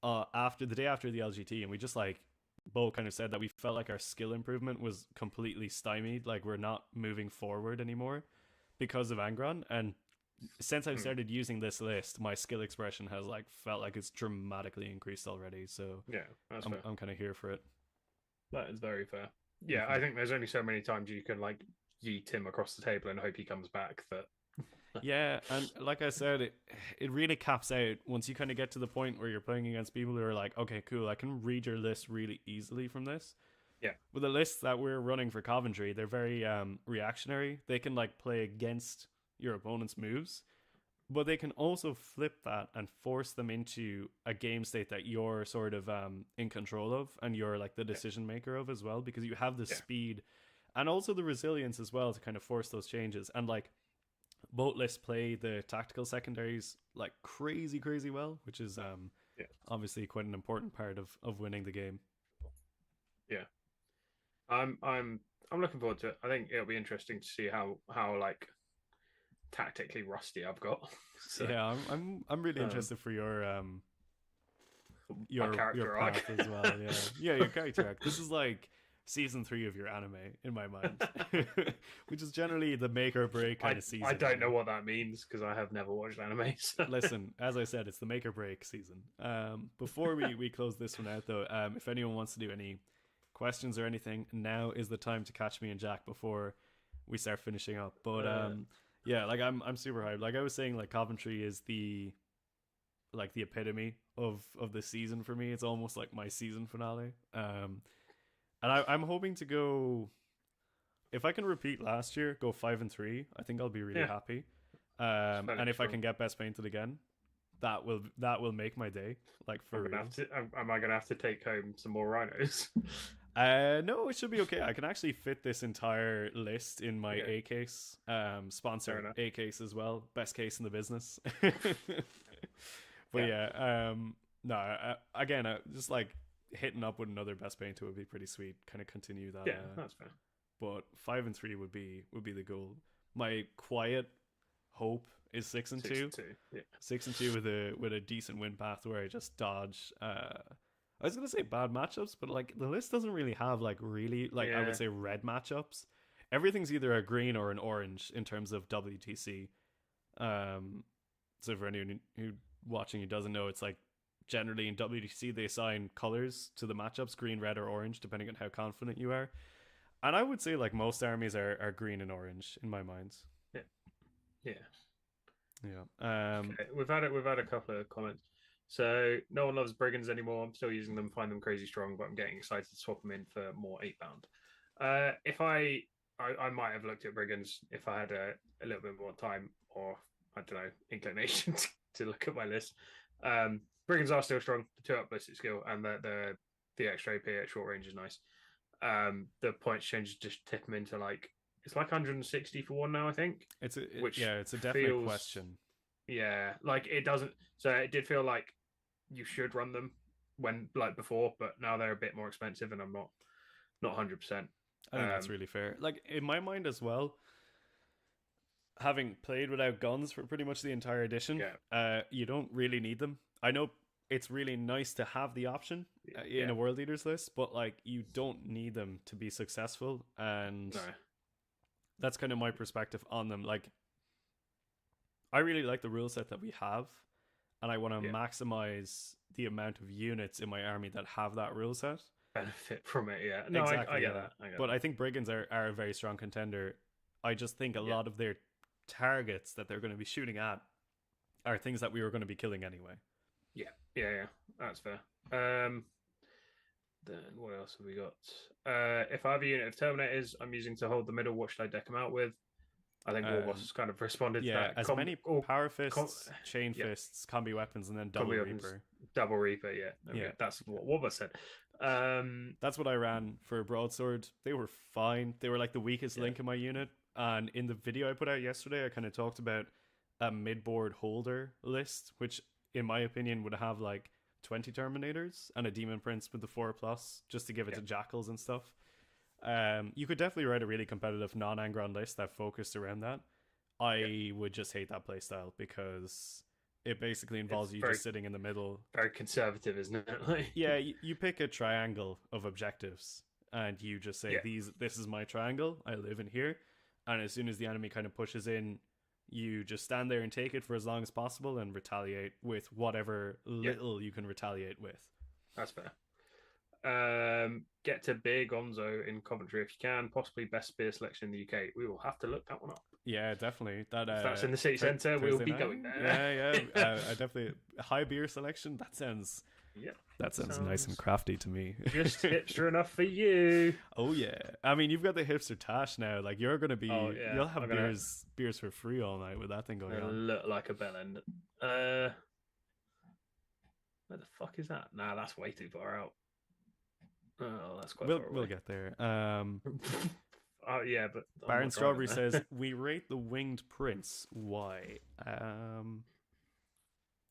after the day after the LGT, and we just like both kind of said that we felt like our skill improvement was completely stymied. Like we're not moving forward anymore because of Angron. And since I've started using this list, my skill expression has like felt like it's dramatically increased already. So Yeah, that's fair. I'm kind of here for it. That is very fair. Yeah, I think there's only so many times you can like yeet him across the table and hope he comes back. That Yeah, and like I said, it really caps out once you kind of get to the point where you're playing against people who are like, okay, cool, I can read your list really easily from this. Yeah. With the lists that we're running for Coventry, they're very reactionary. They can like play against your opponent's moves, but they can also flip that and force them into a game state that you're sort of in control of, and you're like the decision maker of as well, because you have the speed and also the resilience as well to kind of force those changes. And like both lists play the tactical secondaries like crazy well, which is obviously quite an important part of winning the game. Yeah, I'm looking forward to it. I think it'll be interesting to see how like tactically rusty I've got. So, yeah, I'm really interested for your character path arc as well. Yeah, your character arc. This is like season 3 of your anime in my mind, which is generally the make or break kind of season. I don't know what that means because I have never watched anime. So. Listen, as I said, it's the make or break season. Before we close this one out though, if anyone wants to do any questions or anything, now is the time to catch me and Jack before we start finishing up. But yeah, like I'm super hyped. Like I was saying, like Coventry is the epitome of the season for me. It's almost like my season finale. And I'm hoping to go, if I can repeat last year, go 5-3. I think I'll be really happy. And if I can get best painted again, that will make my day. Like for real. Am I gonna have to take home some more rhinos? No, it should be okay. I can actually fit this entire list in my A case. Sponsor A case as well. Best case in the business. But no. Again, just like hitting up with another best painter would be pretty sweet. Kind of continue that. Yeah, that's fair. But 5-3 would be the goal. My quiet hope is 6-2. 6-2 with a decent win path where I just dodge. I was gonna say bad matchups, but like the list doesn't really have like really like I would say red matchups. Everything's either a green or an orange in terms of WTC. So for anyone who watching who doesn't know, it's like generally in WTC they assign colors to the matchups, green, red, or orange, depending on how confident you are. And I would say like most armies are green and orange in my mind. Yeah. Okay. We've had a couple of comments. So no one loves brigands anymore. I'm still using them, find them crazy strong, but I'm getting excited to swap them in for more 8-bound. If I might have looked at brigands if I had a little bit more time, or I don't know, inclination to look at my list. Brigands are still strong. The 2-up ballistic skill and the extra AP at short range is nice. The points change just tip them into like it's like 160 for one now. I think it's a definite question. Yeah, like it doesn't. So it did feel like you should run them when like before, but now they're a bit more expensive, and I'm not 100%. I think that's really fair. Like in my mind as well, having played without guns for pretty much the entire edition, you don't really need them. I know it's really nice to have the option in a World Eaters list, but like you don't need them to be successful, and that's kind of my perspective on them. Like I really like the rule set that we have, and I want to maximize the amount of units in my army that have that rule set. Benefit from it, yeah. No, exactly, I get that. But I think brigands are a very strong contender. I just think a lot of their targets that they're going to be shooting at are things that we were going to be killing anyway. Yeah. That's fair. Then what else have we got? If I have a unit of Terminators, I'm using to hold the middle. What should I deck them out with? I think Warboss has kind of responded to that. As many Power Fists, Chain Fists, Combi Weapons, and then Double Reaper. Double Reaper, okay. That's what Warboss said. That's what I ran for Broadsword. They were fine. They were like the weakest link in my unit. And in the video I put out yesterday, I kind of talked about a mid-board holder list, which in my opinion would have like 20 Terminators and a Demon Prince with the 4+, just to give it to Jackals and stuff. You could definitely write a really competitive non-Angron list that focused around that. I would just hate that playstyle because it basically involves you just sitting in the middle. Very conservative, isn't it? Like... Yeah, you pick a triangle of objectives and you just say, this is my triangle, I live in here. And as soon as the enemy kind of pushes in, you just stand there and take it for as long as possible and retaliate with whatever little you can retaliate with. That's fair. Get to Beer Gonzo in Coventry if you can. Possibly best spear selection in the UK. We will have to look that one up. Yeah, definitely. If that's in the city centre, we'll be going there. Yeah. I definitely high beer selection. That sounds nice and crafty to me. Just hipster enough for you. Oh yeah. I mean, you've got the hipster tash now. Like you're gonna be. You'll have beers for free all night with that thing going on. Look like a bellend. Where the fuck is that? Nah, that's way too far out. Oh, that's quite far away. We'll get there. Oh yeah, but Baron Strawberry says we rate the Winged Prince. Why? Do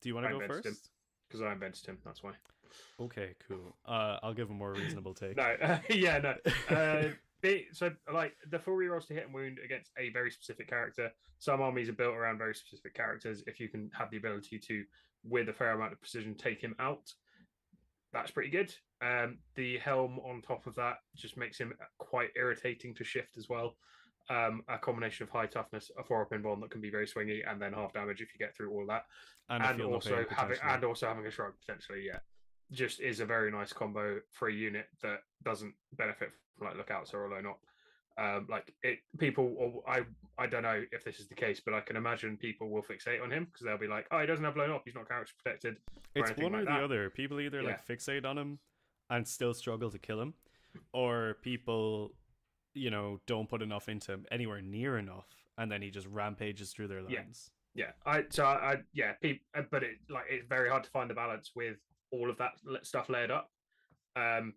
you want to go first? Because I invented him. That's why. Okay, cool. I'll give a more reasonable take. No. So like the full rerolls to hit and wound against a very specific character. Some armies are built around very specific characters. If you can have the ability to, with a fair amount of precision, take him out, that's pretty good. The helm on top of that just makes him quite irritating to shift as well. A combination of high toughness, a 4-pin bond that can be very swingy, and then half damage if you get through all that, and also having a shrug potentially. Yeah, just is a very nice combo for a unit that doesn't benefit from like lookouts or low not. I don't know if this is the case, but I can imagine people will fixate on him because they'll be like, oh, he doesn't have blown up, he's not character protected. It's one or the other. People either like fixate on him and still struggle to kill him, or people, don't put enough into him, anywhere near enough, and then he just rampages through their lines. But it's very hard to find the balance with all of that stuff layered up.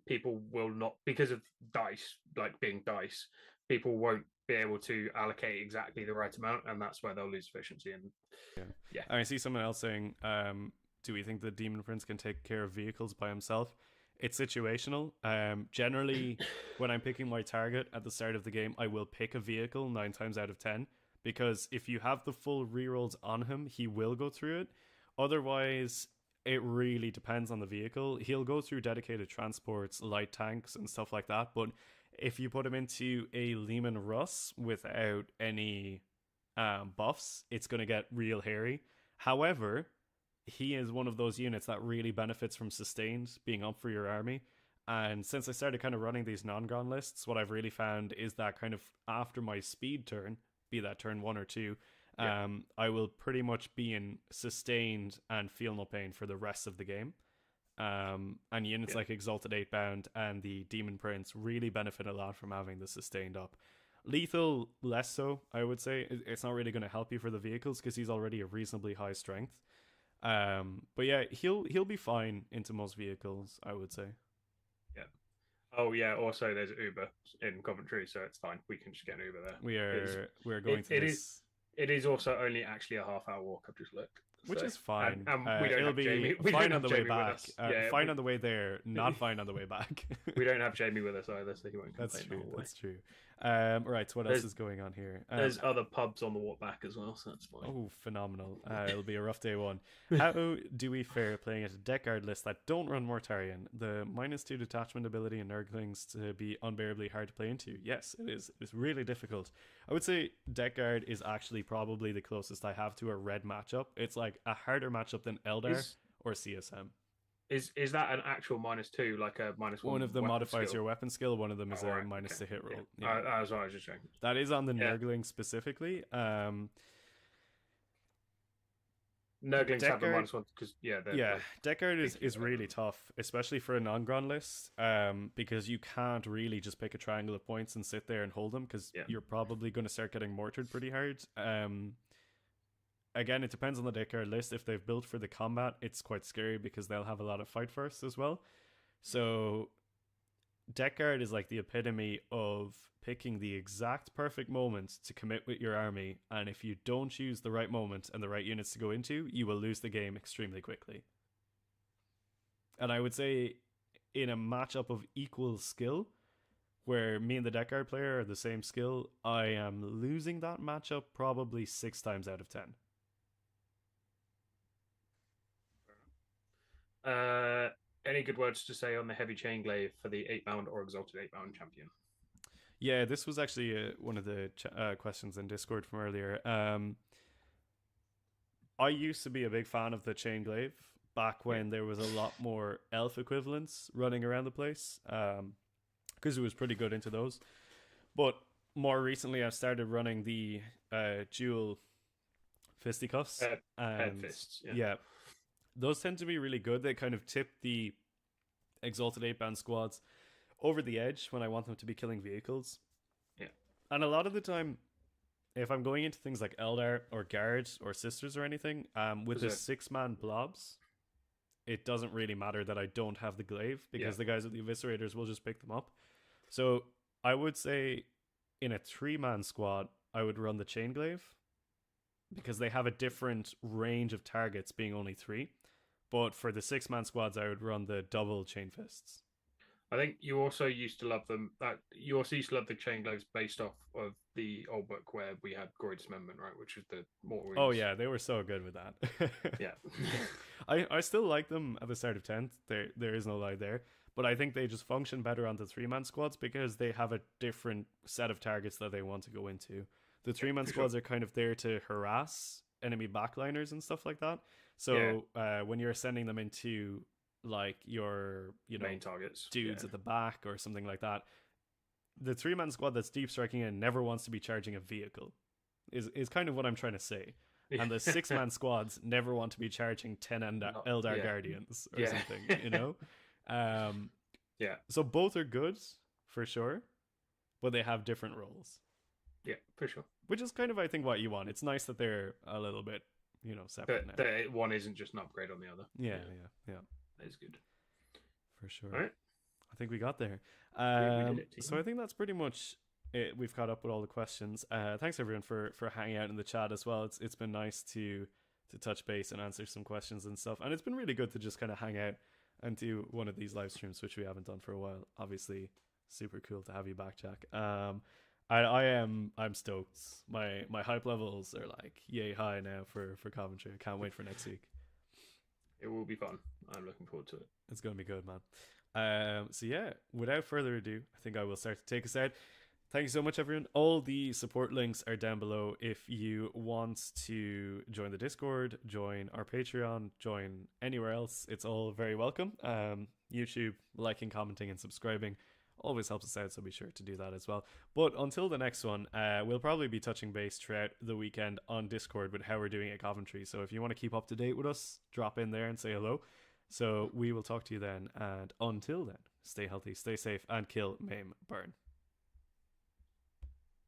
People will not, because of dice, like being dice, people won't be able to allocate exactly the right amount, and that's where they'll lose efficiency. And I see someone else saying, do we think the Demon Prince can take care of vehicles by himself? It's situational. Generally, when I'm picking my target at the start of the game, I will pick a vehicle 9 times out of 10, because if you have the full rerolls on him, he will go through it. Otherwise, it really depends on the vehicle. He'll go through dedicated transports, light tanks, and stuff like that. But if you put him into a Lehman Russ without any buffs, it's going to get real hairy. However, he is one of those units that really benefits from sustained being up for your army. And since I started kind of running these non-gron lists, what I've really found is that kind of after my speed turn, be that turn 1 or 2, I will pretty much be in sustained and feel no pain for the rest of the game. And units like Exalted Eightbound and the Demon Prince really benefit a lot from having the sustained up. Lethal, less so, I would say. It's not really going to help you for the vehicles because he's already a reasonably high strength. But yeah, he'll be fine into most vehicles, I would say. Yeah. Oh yeah. Also, there's Uber in Coventry, so it's fine. We can just get an Uber there. We're going to this. It is also only actually a half-hour walk. I've just looked, which is fine. We don't it'll have be Jamie. fine on the way back. Fine on the way there, not fine on the way back. We don't have Jamie with us either, so he won't complain. That's true. Right, so what else is going on here? There's other pubs on the walk back as well, so that's fine. Oh, phenomenal. It'll be a rough day one. How do we fare playing at a deck guard list that don't run Mortarion? The -2 detachment ability and Nurglings to be unbearably hard to play into. Yes, it is. It's really difficult. I would say deck guard is actually probably the closest I have to a red matchup. It's like a harder matchup than Eldar or CSM. Is that an actual -2, like a -1? One of them modifies your weapon skill. One of them is a minus to hit roll. Yeah. I was just checking. That is on the Nurgling specifically. Nurglings have the -1 because deck guard is really tough, especially for a non-gron list, because you can't really just pick a triangle of points and sit there and hold them because you're probably going to start getting mortared pretty hard. Again, it depends on the deck guard list. If they've built for the combat, it's quite scary because they'll have a lot of fight first as well. So deck guard is like the epitome of picking the exact perfect moment to commit with your army, and if you don't choose the right moment and the right units to go into, you will lose the game extremely quickly. And I would say in a matchup of equal skill, where me and the deck guard player are the same skill, I am losing that matchup probably 6 times out of 10. Any good words to say on the heavy chain glaive for the 8-bound or exalted 8-bound champion? Yeah, this was actually one of the questions in Discord from earlier. I used to be a big fan of the chain glaive back when there was a lot more elf equivalents running around the place, because it was pretty good into those. But more recently, I've started running the dual fisticuffs. Head fists. Yeah, those tend to be really good. They kind of tip the exalted 8-bound squads over the edge when I want them to be killing vehicles. Yeah. And a lot of the time, if I'm going into things like Eldar or Guard or Sisters or anything, with the 6-man blobs, it doesn't really matter that I don't have the glaive, because the guys with the eviscerators will just pick them up. So I would say in a 3-man squad, I would run the chain glaive, because they have a different range of targets being only 3. But for the 6-man squads, I would run the double chain fists. I think you also used to love them. You also used to love the chain glaives based off of the old book where we had Gory Dismemberment, right? Which was the mortal wounds. Oh yeah, they were so good with that. Yeah. I still like them at the start of 10th. There is no lie there. But I think they just function better on the 3-man squads because they have a different set of targets that they want to go into. The 3-man squads are kind of there to harass enemy backliners and stuff like that. So when you're sending them into like your main targets, dudes at the back or something like that, the 3-man squad that's deep striking in never wants to be charging a vehicle is kind of what I'm trying to say. And the 6-man squads never want to be charging 10 Eldar Guardians or something, So both are good for sure, but they have different roles. Yeah, for sure. Which is kind of, I think, what you want. It's nice that they're a little bit, separate now. One isn't just an upgrade on the other. Yeah. That is good. For sure. All right. I think we got there. We did it, so I think that's pretty much it. We've caught up with all the questions. Thanks everyone for hanging out in the chat as well. It's been nice to touch base and answer some questions and stuff. And it's been really good to just kind of hang out and do one of these live streams, which we haven't done for a while. Obviously, super cool to have you back, Jack. I'm stoked. My hype levels are like yay high now for Coventry. I can't wait for next week. It will be fun. I'm looking forward to it. It's going to be good, man. So yeah, without further ado, I think I will start to take us out. Thank you so much, everyone. All the support links are down below. If you want to join the Discord, join our Patreon, join anywhere else, it's all very welcome. YouTube, liking, commenting, and subscribing always helps us out, so be sure to do that as well. But until the next one, we'll probably be touching base throughout the weekend on Discord with how we're doing at Coventry. So if you want to keep up to date with us, drop in there and say hello. So we will talk to you then, and until then, stay healthy, stay safe, and kill, maim, burn.